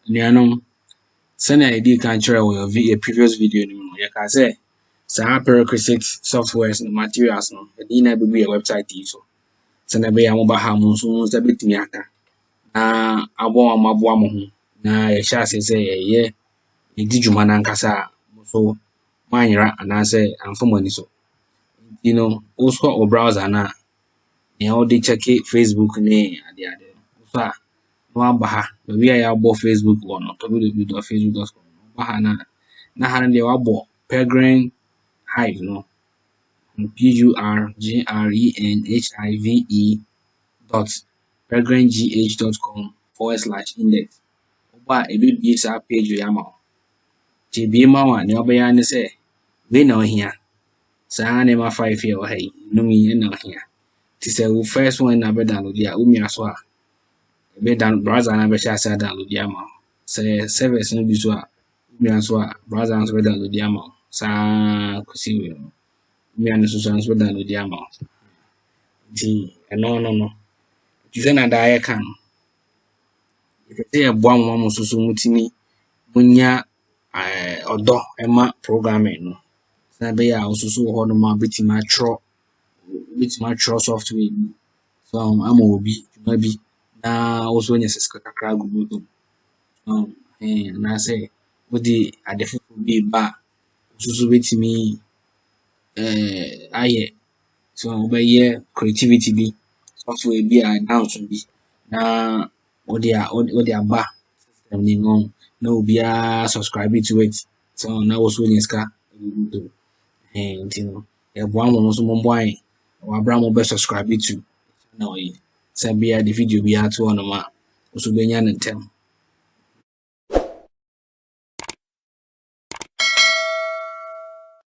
Nuanom, send I did can share with a previous video. You can say, some prerequisite softwares and materials. No, it need to be a website. So, send a be a mobile home, so most a bit miaka. I want my boy. Na a shall say, yeah, it did you man and cassa. So, mine, and I say, I'm for money. So, also or browser na. You know, they check it Facebook, ne, and the other. So, no baha we are about Facebook or not www.facebook.com baha na han de wabo Peregrine Hive no PURGRENHIVE dot peregrinegh.com/index oba e be bi sa page we ama ti bi ma wa ne obaya ne say we na ohia sa na ma 5 year wa hai no mi na ohia ti say we first one na be download ya umi aso a be down browser na be sha sa download ya ma say service no bi so a umi aso a browser na be download ya ma sa kusi we umi an so be download ya ma ti no ti say na da ya kan e say e bo ammo mo so mutimi munya odo ema programming no na be ya so ho no ma betima tro software so am obi ma bi na also nya sika kakra gugu na say wo di adefo bi ba so betimi aye so wo be ye creativity bi software bi a dance bi na wo di aba system ni ngon na obi a subscribe to it so na also nya sika gugu no e bo am so mo boy wa bra mo be subscribe to na we say be the video bi ato on ma so be nya ntem